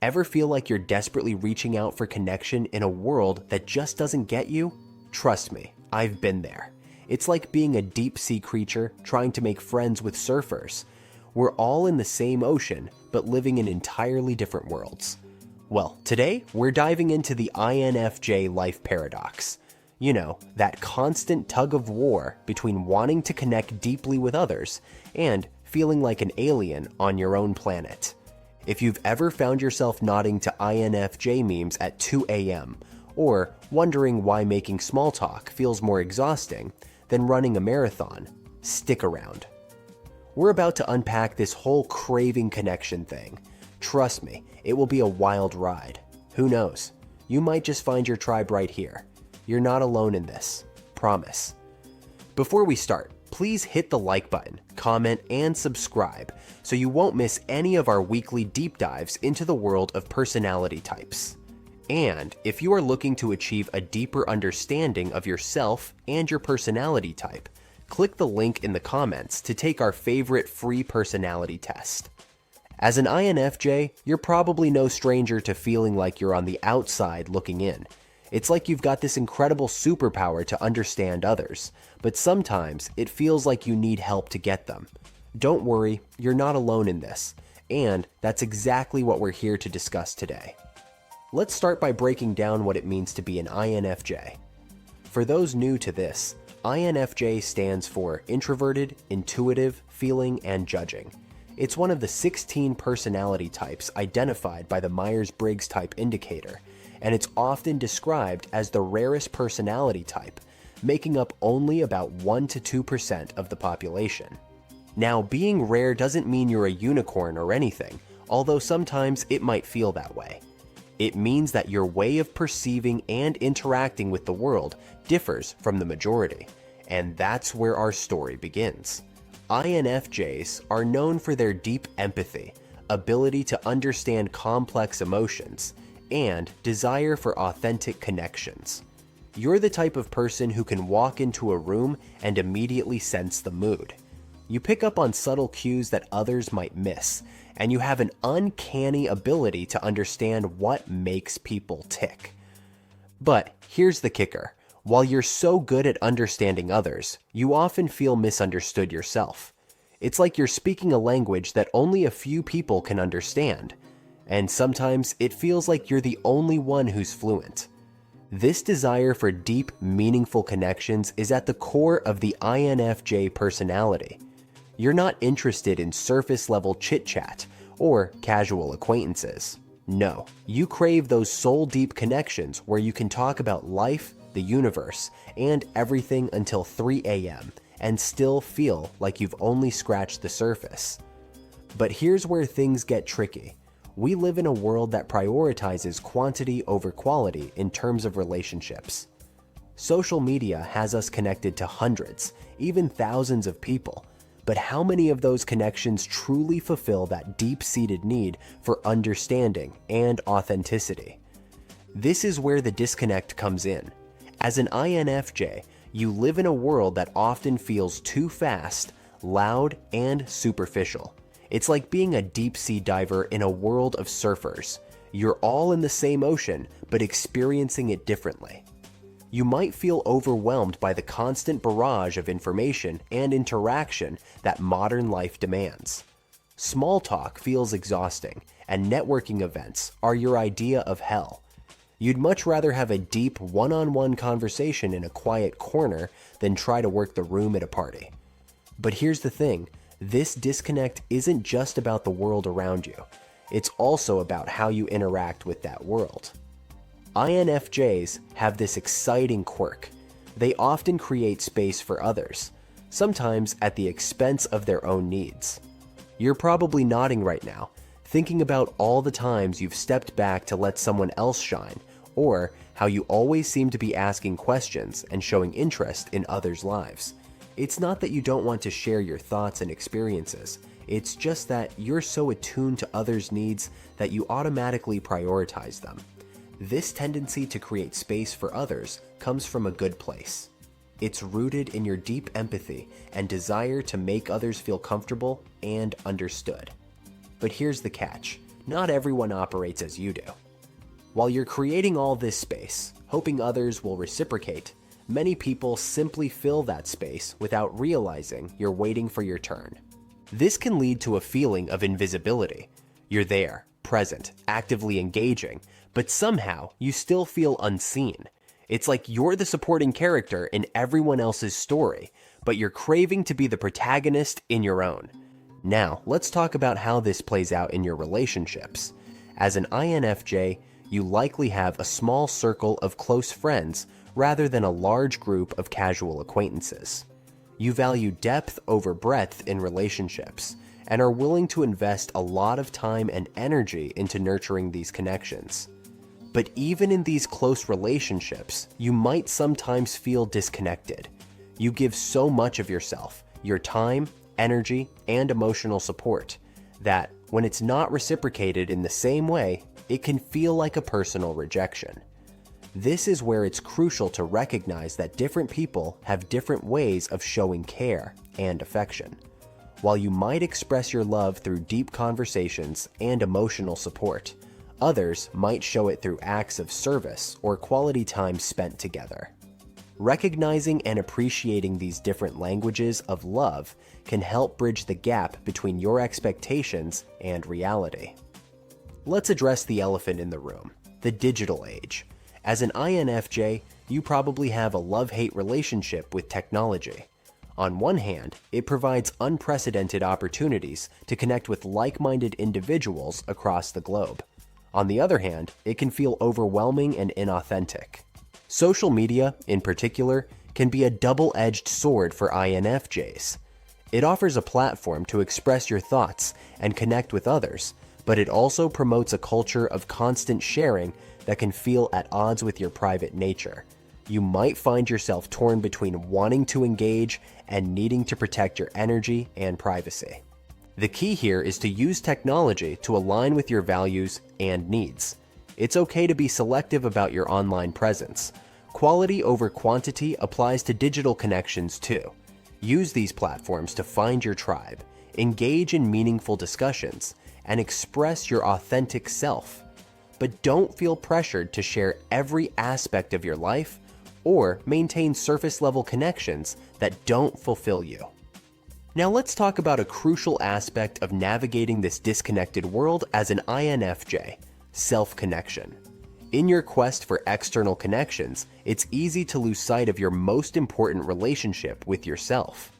Ever feel like you're desperately reaching out for connection in a world that just doesn't get you? Trust me, I've been there. It's like being a deep-sea creature trying to make friends with surfers. We're all in the same ocean, but living in entirely different worlds. Well, today we're diving into the INFJ life paradox. You know, that constant tug of war between wanting to connect deeply with others and feeling like an alien on your own planet. If you've ever found yourself nodding to INFJ memes at 2 a.m., or wondering why making small talk feels more exhausting than running a marathon, stick around. We're about to unpack this whole craving connection thing. Trust me, it will be a wild ride. Who knows? You might just find your tribe right here. You're not alone in this. Promise. Before we start, please hit the like button, comment, and subscribe so you won't miss any of our weekly deep dives into the world of personality types. And if you are looking to achieve a deeper understanding of yourself and your personality type, click the link in the comments to take our favorite free personality test. As an INFJ, you're probably no stranger to feeling like you're on the outside looking in. It's like you've got this incredible superpower to understand others, but sometimes it feels like you need help to get them. Don't worry, you're not alone in this, and that's exactly what we're here to discuss today. Let's start by breaking down what it means to be an INFJ. For those new to this, INFJ stands for introverted, intuitive, feeling, and judging. It's one of the 16 personality types identified by the Myers-Briggs Type Indicator, and it's often described as the rarest personality type, making up only about 1 to 2% of the population. Now, being rare doesn't mean you're a unicorn or anything, although sometimes it might feel that way. It means that your way of perceiving and interacting with the world differs from the majority, and that's where our story begins. INFJs are known for their deep empathy, ability to understand complex emotions, and desire for authentic connections. You're the type of person who can walk into a room and immediately sense the mood. You pick up on subtle cues that others might miss, and you have an uncanny ability to understand what makes people tick. But here's the kicker. While you're so good at understanding others, you often feel misunderstood yourself. It's like you're speaking a language that only a few people can understand, and sometimes it feels like you're the only one who's fluent. This desire for deep, meaningful connections is at the core of the INFJ personality. You're not interested in surface-level chit-chat or casual acquaintances. No, you crave those soul-deep connections where you can talk about life, the universe, and everything until 3 a.m. and still feel like you've only scratched the surface. But here's where things get tricky. We live in a world that prioritizes quantity over quality in terms of relationships. Social media has us connected to hundreds, even thousands of people, but how many of those connections truly fulfill that deep-seated need for understanding and authenticity? This is where the disconnect comes in. As an INFJ, you live in a world that often feels too fast, loud, and superficial. It's like being a deep-sea diver in a world of surfers. You're all in the same ocean, but experiencing it differently. You might feel overwhelmed by the constant barrage of information and interaction that modern life demands. Small talk feels exhausting, and networking events are your idea of hell. You'd much rather have a deep one-on-one conversation in a quiet corner than try to work the room at a party. But here's the thing, this disconnect isn't just about the world around you. It's also about how you interact with that world. INFJs have this exciting quirk. They often create space for others, sometimes at the expense of their own needs. You're probably nodding right now, thinking about all the times you've stepped back to let someone else shine, or how you always seem to be asking questions and showing interest in others' lives. It's not that you don't want to share your thoughts and experiences, it's just that you're so attuned to others' needs that you automatically prioritize them. This tendency to create space for others comes from a good place. It's rooted in your deep empathy and desire to make others feel comfortable and understood. But here's the catch. not everyone operates as you do. While you're creating all this space, hoping others will reciprocate, many people simply fill that space without realizing you're waiting for your turn. This can lead to a feeling of invisibility. You're there, present, actively engaging, but somehow you still feel unseen. It's like you're the supporting character in everyone else's story, but you're craving to be the protagonist in your own. Now, let's talk about how this plays out in your relationships. As an INFJ, you likely have a small circle of close friends rather than a large group of casual acquaintances. You value depth over breadth in relationships and are willing to invest a lot of time and energy into nurturing these connections. But even in these close relationships, you might sometimes feel disconnected. You give so much of yourself, your time, energy, and emotional support, that when it's not reciprocated in the same way, it can feel like a personal rejection. This is where it's crucial to recognize that different people have different ways of showing care and affection. While you might express your love through deep conversations and emotional support, others might show it through acts of service or quality time spent together. Recognizing and appreciating these different languages of love can help bridge the gap between your expectations and reality. Let's address the elephant in the room, the digital age. As an INFJ, you probably have a love-hate relationship with technology. On one hand, it provides unprecedented opportunities to connect with like-minded individuals across the globe. On the other hand, it can feel overwhelming and inauthentic. Social media, in particular, can be a double-edged sword for INFJs. It offers a platform to express your thoughts and connect with others, but it also promotes a culture of constant sharing that can feel at odds with your private nature. You might find yourself torn between wanting to engage and needing to protect your energy and privacy. The key here is to use technology to align with your values and needs. It's okay to be selective about your online presence. Quality over quantity applies to digital connections too. Use these platforms to find your tribe, engage in meaningful discussions, and express your authentic self. But don't feel pressured to share every aspect of your life or maintain surface-level connections that don't fulfill you. Now let's talk about a crucial aspect of navigating this disconnected world as an INFJ, self-connection. In your quest for external connections, it's easy to lose sight of your most important relationship with yourself.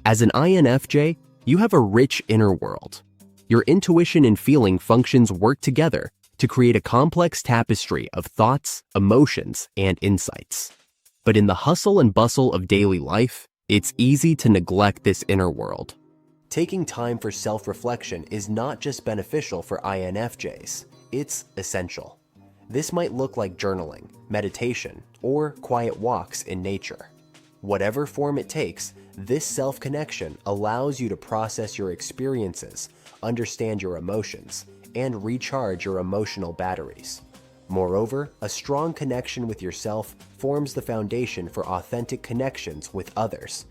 As an INFJ, you have a rich inner world. Your intuition and feeling functions work together to create a complex tapestry of thoughts, emotions, and insights. But in the hustle and bustle of daily life, it's easy to neglect this inner world. Taking time for self-reflection is not just beneficial for INFJs, it's essential. This might look like journaling, meditation, or quiet walks in nature. Whatever form it takes, this self-connection allows you to process your experiences, understand your emotions, and recharge your emotional batteries. Moreover, a strong connection with yourself forms the foundation for authentic connections with others.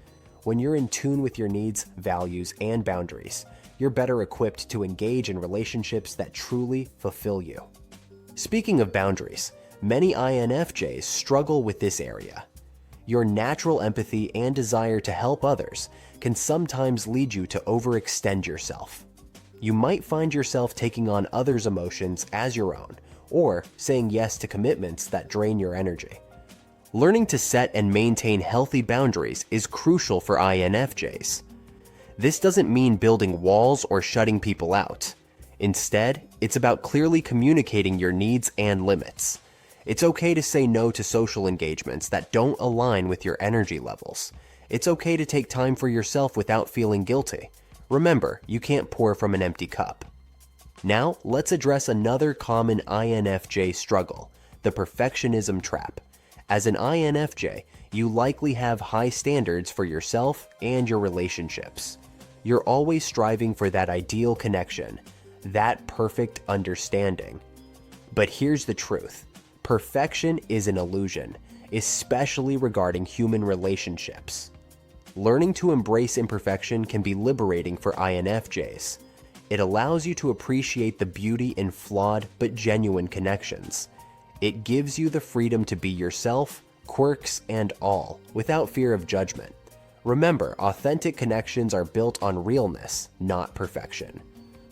When you're in tune with your needs, values, and boundaries, you're better equipped to engage in relationships that truly fulfill you. Speaking of boundaries, many INFJs struggle with this area. Your natural empathy and desire to help others can sometimes lead you to overextend yourself. You might find yourself taking on others' emotions as your own, or saying yes to commitments that drain your energy. Learning to set and maintain healthy boundaries is crucial for INFJs. This doesn't mean building walls or shutting people out. Instead, it's about clearly communicating your needs and limits. It's okay to say no to social engagements that don't align with your energy levels. It's okay to take time for yourself without feeling guilty. Remember, you can't pour from an empty cup. Now, let's address another common INFJ struggle, the perfectionism trap. As an INFJ, you likely have high standards for yourself and your relationships. You're always striving for that ideal connection, that perfect understanding. But here's the truth. Perfection is an illusion, especially regarding human relationships. Learning to embrace imperfection can be liberating for INFJs. It allows you to appreciate the beauty in flawed but genuine connections. It gives you the freedom to be yourself, quirks and all, without fear of judgment. Remember, authentic connections are built on realness, not perfection.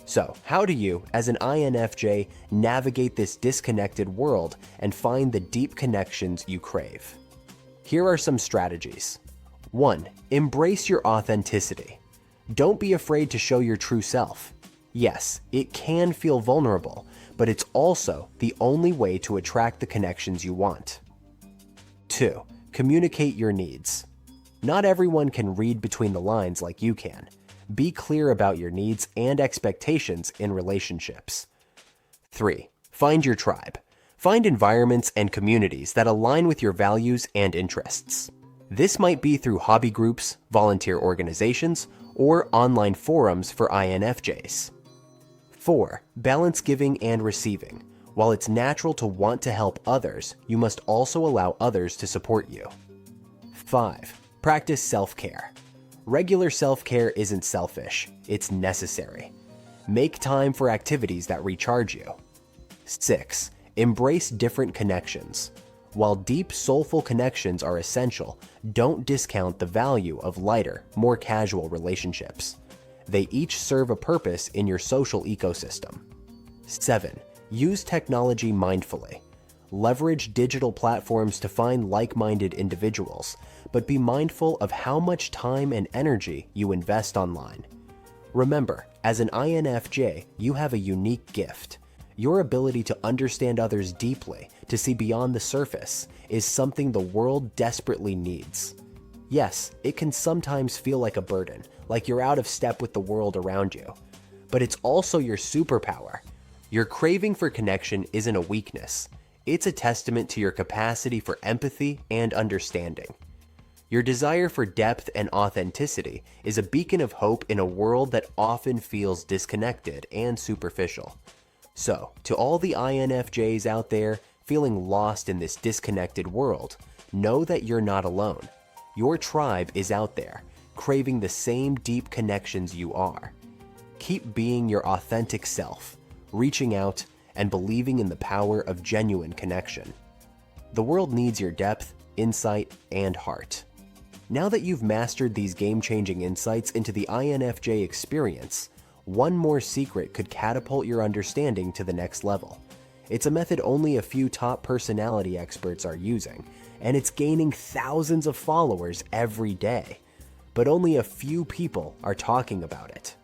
So, how do you, as an INFJ, navigate this disconnected world and find the deep connections you crave? Here are some strategies. 1. Embrace your authenticity. Don't be afraid to show your true self. Yes, it can feel vulnerable, but it's also the only way to attract the connections you want. 2. Communicate your needs. Not everyone can read between the lines like you can. Be clear about your needs and expectations in relationships. 3. Find your tribe. Find environments and communities that align with your values and interests. This might be through hobby groups, volunteer organizations, or online forums for INFJs. 4. Balance giving and receiving. While it's natural to want to help others, you must also allow others to support you. 5. Practice self-care. Regular self-care isn't selfish, it's necessary. Make time for activities that recharge you. 6. Embrace different connections. While deep, soulful connections are essential, don't discount the value of lighter, more casual relationships. They each serve a purpose in your social ecosystem. 7. Use technology mindfully. Leverage digital platforms to find like-minded individuals, but be mindful of how much time and energy you invest online. Remember, as an INFJ, you have a unique gift. Your ability to understand others deeply, to see beyond the surface, is something the world desperately needs. Yes, it can sometimes feel like a burden, like you're out of step with the world around you. But it's also your superpower. Your craving for connection isn't a weakness. It's a testament to your capacity for empathy and understanding. Your desire for depth and authenticity is a beacon of hope in a world that often feels disconnected and superficial. So, to all the INFJs out there feeling lost in this disconnected world, know that you're not alone. Your tribe is out there, craving the same deep connections you are. Keep being your authentic self, reaching out, and believing in the power of genuine connection. The world needs your depth, insight, and heart. Now that you've mastered these game-changing insights into the INFJ experience, one more secret could catapult your understanding to the next level. It's a method only a few top personality experts are using, and it's gaining thousands of followers every day. But only a few people are talking about it.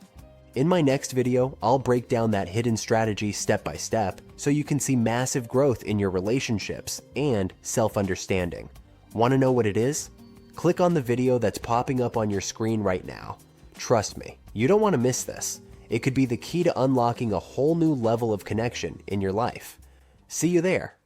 In my next video, I'll break down that hidden strategy step by step so you can see massive growth in your relationships and self-understanding. Want to know what it is? Click on the video that's popping up on your screen right now. Trust me, you don't want to miss this. It could be the key to unlocking a whole new level of connection in your life. See you there.